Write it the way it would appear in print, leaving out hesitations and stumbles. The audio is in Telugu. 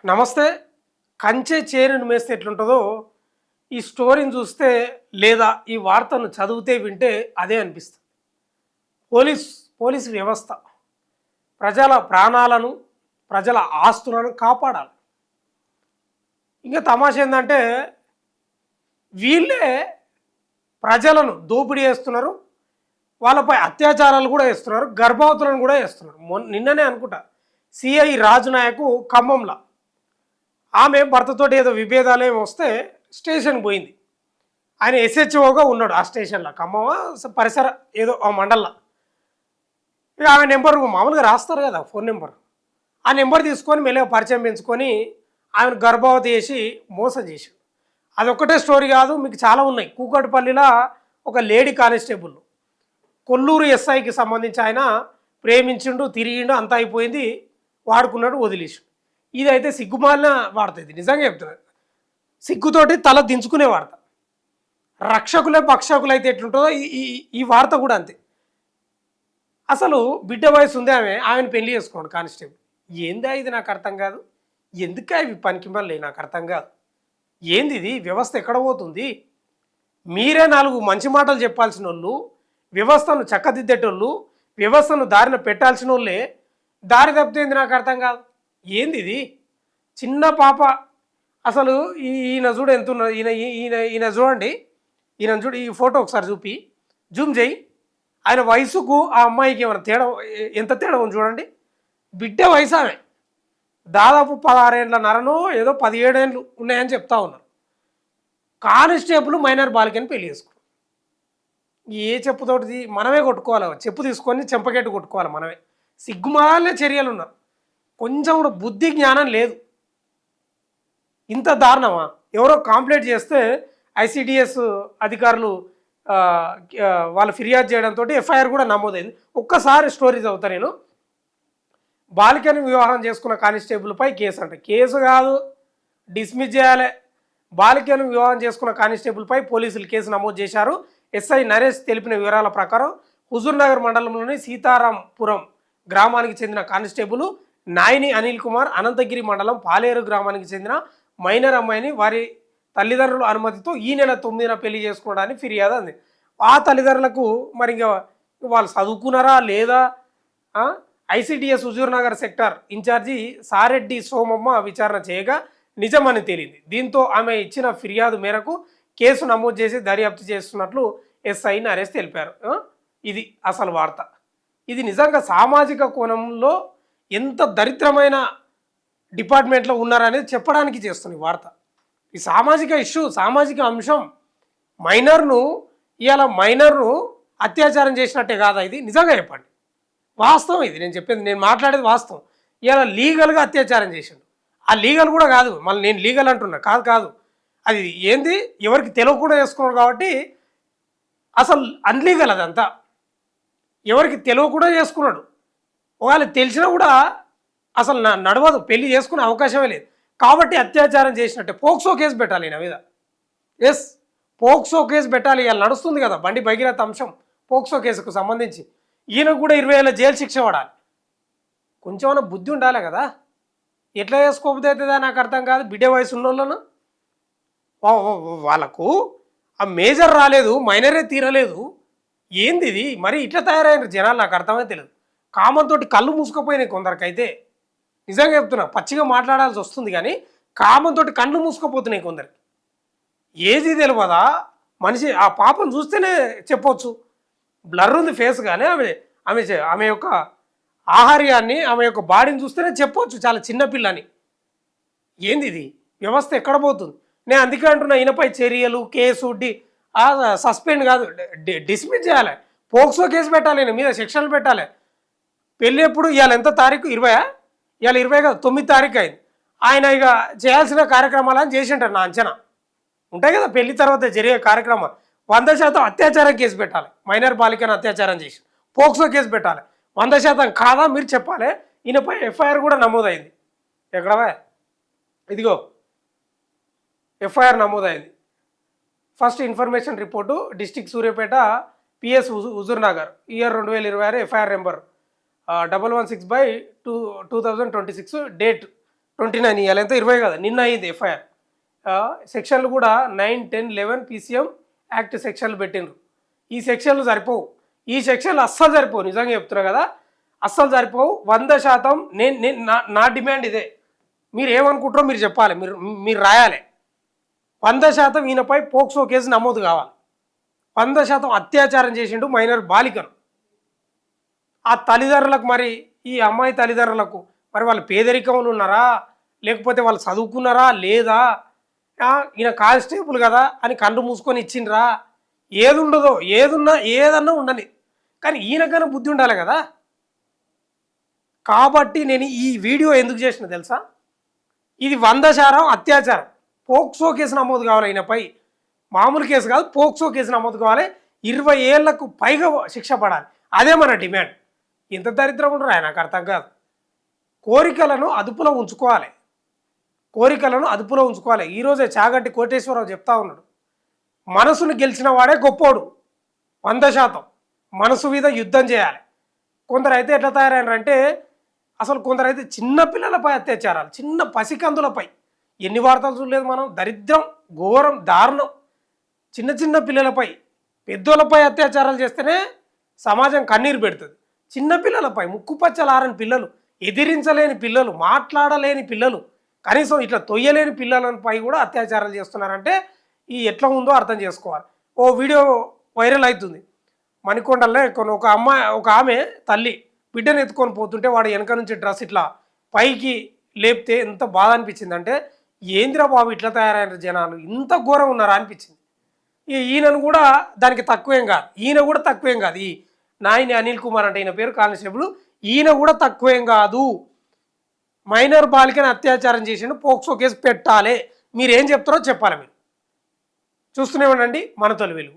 నమస్తే. కంచె చేనుని మేస్తే ఎట్లుంటుందో ఈ స్టోరీని చూస్తే లేదా ఈ వార్తను చదివితే వింటే అదే అనిపిస్తుంది. పోలీస్ పోలీస్ వ్యవస్థ ప్రజల ప్రాణాలను ప్రజల ఆస్తులను కాపాడాలి. ఇంకా తమాషా ఏంటంటే వీళ్ళే ప్రజలను దోపిడీ చేస్తున్నారు, వాళ్ళపై అత్యాచారాలు కూడా చేస్తున్నారు, గర్భవతులను కూడా చేస్తున్నారు. నిన్ననే అనుకుంటా సిఐ రాజు నాయకు ఖమ్మంలో ఆమె భర్తతోటి ఏదో విభేదాలు ఏమి వస్తే స్టేషన్ పోయింది. ఆయన ఎస్హెచ్ఓగా ఉన్నాడు ఆ స్టేషన్లో, ఖమ్మం పరిసర ఏదో ఆ మండల్లో. ఇక ఆమె నెంబర్ మామూలుగా రాస్తారు కదా ఫోన్ నెంబర్, ఆ నెంబర్ తీసుకొని మెల్లగా పరిచయం పెంచుకొని ఆమెను గర్భవతి చేసి మోసం చేశాడు. అదొక్కటే స్టోరీ కాదు, మీకు చాలా ఉన్నాయి. కూకట్పల్లిలో ఒక లేడీ కానిస్టేబుల్ కొల్లూరు ఎస్ఐకి సంబంధించి ఆయన ప్రేమించిండు, తిరిగిండు, అంతా అయిపోయింది, వాడుకున్నాడు, వదిలేసాడు. ఇదైతే సిగ్గుమాలిన వార్త. ఇది నిజంగా చెప్తున్నారు, సిగ్గుతోటి తల దించుకునే వార్త. రక్షకులే పక్షకులు అయితే ఎట్లుంటుందో ఈ వార్త కూడా అంతే. అసలు బిడ్డ వయసు ఉంది, ఆమెను పెళ్లి చేసుకోండి కానిస్టేబుల్. ఏందా ఇది నాకు అర్థం కాదు. ఎందుకా ఇవి పనికిమల్లే నాకు అర్థం కాదు. ఏంది ఇది? వ్యవస్థ ఎక్కడ పోతుంది? మీరే నాలుగు మంచి మాటలు చెప్పాల్సిన వాళ్ళు, వ్యవస్థను చక్కదిద్దేటోళ్ళు, వ్యవస్థను దారిన పెట్టాల్సిన వాళ్ళే దారి తప్పుతుంది. నాకు అర్థం కాదు. ఏంది ఇది? చిన్న పాప. అసలు ఈయన చూడు ఎంత ఉన్నది. ఈయన ఈయన ఈయన చూడండి, ఈయన చూడు, ఈ ఫోటో ఒకసారి చూపి జూమ్ చేయి. ఆయన వయసుకు ఆ అమ్మాయికి ఏమైనా తేడా, ఎంత తేడా ఉంది చూడండి. బిడ్డ వయసు ఆమె దాదాపు 16 ఏళ్ళ నరనో ఏదో 17 ఏళ్ళు ఉన్నాయని చెప్తా ఉన్నారు. కానిస్టేబుల్ మైనర్ బాలికని పెళ్లి చేసుకున్నాం. ఏ చెప్పుతోటి మనమే కొట్టుకోవాలి, చెప్పు తీసుకొని చెంపకెట్టు కొట్టుకోవాలి మనమే. సిగ్గుమాలే చర్యలు ఉన్నారు, కొంచెం కూడా బుద్ధి జ్ఞానం లేదు. ఇంత దారుణమా? ఎవరో కంప్లైంట్ చేస్తే ఐసిడిఎస్ అధికారులు వాళ్ళు ఫిర్యాదు చేయడంతో ఎఫ్ఐఆర్ కూడా నమోదైంది. ఒక్కసారి స్టోరీ చదువుతా నేను. బాలికను వివాహం చేసుకున్న కానిస్టేబుల్పై కేసు అంట. కేసు కాదు, డిస్మిస్ చేయాలి. బాలికను వివాహం చేసుకున్న కానిస్టేబుల్పై పోలీసులు కేసు నమోదు చేశారు. ఎస్ఐ నరేష్ తెలిపిన వివరాల ప్రకారం హుజూర్నగర్ మండలంలోని సీతారాంపురం గ్రామానికి చెందిన కానిస్టేబుల్ నాయని అనిల్ కుమార్ అనంతగిరి మండలం పాలేరు గ్రామానికి చెందిన మైనర్ అమ్మాయిని వారి తల్లిదండ్రుల అనుమతితో ఈ నెల 9న పెళ్లి చేసుకోవడానికి ఫిర్యాదు అంది. ఆ తల్లిదండ్రులకు మరి ఇంకా వాళ్ళు చదువుకున్నారా లేదా? ICDS Huzurnagar sector incharge Sareddy Somamma విచారణ చేయగా నిజమని తేలింది. దీంతో ఆమె ఇచ్చిన ఫిర్యాదు మేరకు కేసు నమోదు చేసి దర్యాప్తు చేస్తున్నట్లు ఎస్ఐ నరేష్ తెలిపారు. ఇది అసలు వార్త. ఇది నిజంగా సామాజిక కోణంలో ఎంత దరిద్రమైన డిపార్ట్మెంట్లో ఉన్నారనేది చెప్పడానికి చేస్తుంది వార్త. ఈ సామాజిక ఇష్యూ, సామాజిక అంశం. మైనర్ను అత్యాచారం చేసినట్టే కాదా ఇది? నిజంగా చెప్పండి. వాస్తవం ఇది, నేను చెప్పింది, నేను మాట్లాడేది వాస్తవం. ఇలా లీగల్గా అత్యాచారం చేసిండు. ఆ లీగల్ కూడా కాదు, మళ్ళీ నేను లీగల్ అంటున్నా, కాదు. అది ఏంది, ఎవరికి తెలియకుండా చేసుకున్నాడు కాబట్టి అసలు అన్లీగల్. అదంతా ఎవరికి తెలియకుండా చేసుకున్నాడు. ఒకవేళ తెలిసినా కూడా అసలు నడవదు, పెళ్లి చేసుకునే అవకాశమే లేదు. కాబట్టి అత్యాచారం చేసినట్టే పోక్సో కేసు పెట్టాలి ఈయన మీద. ఎస్, పోక్సో కేసు పెట్టాలి. ఇలా నడుస్తుంది కదా బండి భగీరథ అంశం, పోక్సో కేసుకు సంబంధించి ఈయనకు కూడా 20 ఏళ్ళ జైలు శిక్ష పడాలి. కొంచెమైనా బుద్ధి ఉండాలి కదా. ఎట్లా చేసుకోకపోతే అవుతుందా నాకు అర్థం కాదు. బిడ్డ వయసు ఉన్న వాళ్ళను వాళ్ళకు ఆ మేజర్ రాలేదు, మైనరే తీరలేదు. ఏంది ఇది? మరి ఇట్లా తయారైన జనాలు నాకు అర్థమే తెలియదు. కామంతో కళ్ళు మూసుకుపోయినాయి కొందరికైతే. నిజంగా చెప్తున్నా, పచ్చిగా మాట్లాడాల్సి వస్తుంది కానీ కామంతో కళ్ళు మూసుకుపోతున్నాయి కొందరికి. ఏది తెలియదా మనిషి. ఆ పాపను చూస్తేనే చెప్పొచ్చు, బ్లర్ ఉంది ఫేస్, కానీ ఆమె యొక్క ఆహార్యాన్ని, ఆమె యొక్క బాడీని చూస్తేనే చెప్పొచ్చు చాలా చిన్నపిల్లని. ఏంది ఇది? వ్యవస్థ ఎక్కడ పోతుంది? నేను అందుకే అంటున్నా, ఈయనపై చర్యలు, కేసు సస్పెండ్ కాదు, డిస్మిస్ చేయాలి. పోక్సో కేసు పెట్టాలి, ఈయన మీద శిక్షలు పెట్టాలి. పెళ్ళి ఎప్పుడు? ఇవాళ ఎంత తారీఖు? 20? ఇవాళ 20 కాదు, 9 తారీఖు అయింది. ఆయన ఇక చేయాల్సిన కార్యక్రమాలని చేసింటారు నా అంచనా. ఉంటాయి కదా పెళ్లి తర్వాత జరిగే కార్యక్రమాలు. 100% అత్యాచారం కేసు పెట్టాలి. మైనర్ బాలికను అత్యాచారం చేసి పోక్సో కేసు పెట్టాలి. 100% కాదా మీరు చెప్పాలి. ఈయనపై ఎఫ్ఐఆర్ కూడా నమోదైంది. ఎక్కడవా? ఇదిగో ఎఫ్ఐఆర్ నమోదైంది. First information report district Suryapet PS Huzurnagar, year 2026, FIR number 116/2026, date 29 ఇవ్వాలి, ఎంత 20 కదా, నిన్న అయింది ఎఫ్ఐఆర్. సెక్షన్లు కూడా 9, 10, 11 PCM యాక్ట్ సెక్షన్లు పెట్టిండ్రు. ఈ సెక్షన్లు సరిపోవు, ఈ సెక్షన్లు అస్సలు సరిపోవు, నిజంగా చెప్తున్నా కదా, అస్సలు సరిపోవు. 100% నేను నా డిమాండ్ ఇదే. మీరు ఏమనుకుంటారో మీరు చెప్పాలి, మీరు రాయాలి. 100% ఈయనపై పోక్సో కేసు నమోదు కావాలి. 100% అత్యాచారం చేసిండు మైనర్ బాలికను. ఆ తల్లిదండ్రులకు, మరి ఈ అమ్మాయి తల్లిదండ్రులకు, మరి వాళ్ళు పేదరికంలో ఉన్నారా, లేకపోతే వాళ్ళు చదువుకున్నారా లేదా, ఈయన కానిస్టేబుల్ కదా అని కళ్ళు మూసుకొని ఇచ్చిండ్రా, ఏది ఉండదో, ఏదన్నా ఉండని, కానీ ఈయనకైనా బుద్ధి ఉండాలి కదా. కాబట్టి నేను ఈ వీడియో ఎందుకు చేసిన తెలుసా, ఇది 100% అత్యాచారం. పోక్సో కేసు నమోదు కావాలి ఈయనపై, మామూలు కేసు కాదు, పోక్సో కేసు నమోదు కావాలి. 20 ఏళ్లకు పైగా శిక్ష పడాలి. అదే మన డిమాండ్. ఇంత దరిద్రం ఉండరు, నాకు అర్థం కాదు. కోరికలను అదుపులో ఉంచుకోవాలి, కోరికలను అదుపులో ఉంచుకోవాలి. ఈరోజే చాగంటి కోటేశ్వరరావు చెప్తా ఉన్నాడు, మనసును గెలిచిన వాడే గొప్పోడు. 100% మనసు మీద యుద్ధం చేయాలి. కొందరైతే ఎట్లా తయారైనారంటే, అసలు కొందరైతే చిన్న పిల్లలపై అత్యాచారాలు, చిన్న పసికందులపై ఎన్ని వార్తలు చూడలేదు మనం. దరిద్రం, ఘోరం, దారుణం. చిన్న పిల్లలపై, పెద్దోళ్ళపై అత్యాచారాలు చేస్తేనే సమాజం కన్నీరు పెడుతుంది. చిన్న పిల్లలపై, ముక్కుపచ్చలారని పిల్లలు, ఎదిరించలేని పిల్లలు, మాట్లాడలేని పిల్లలు, కనీసం ఇట్లా తొయ్యలేని పిల్లలపై కూడా అత్యాచారాలు చేస్తున్నారంటే ఈ ఎట్లా ఉందో అర్థం చేసుకోవాలి. ఓ వీడియో వైరల్ అవుతుంది మణికొండల్లో. ఒక ఆమె తల్లి బిడ్డను ఎత్తుకొని పోతుంటే వాడు వెనక నుంచి డ్రెస్ ఇట్లా పైకి లేపితే ఎంత బాధ అనిపించింది అంటే, ఏంద్రా బాబు ఇట్లా తయారైన జనాలు, ఇంత ఘోరం ఉన్నారా అనిపించింది. ఈయనను కూడా దానికి తక్కువేం కాదు, ఈయన కూడా తక్కువేం కాదు. ఈ నాయని అనిల్ కుమార్ అంటే ఈయన పేరు, కానిస్టేబుల్, ఈయన కూడా తక్కువేం కాదు. మైనర్ బాలికను అత్యాచారం చేసిండు, పోక్సో కేసు పెట్టాలి. మీరు ఏం చెప్తారో చెప్పాలి. మీరు చూస్తూనే ఉండండి మన తొలి వెలుగు.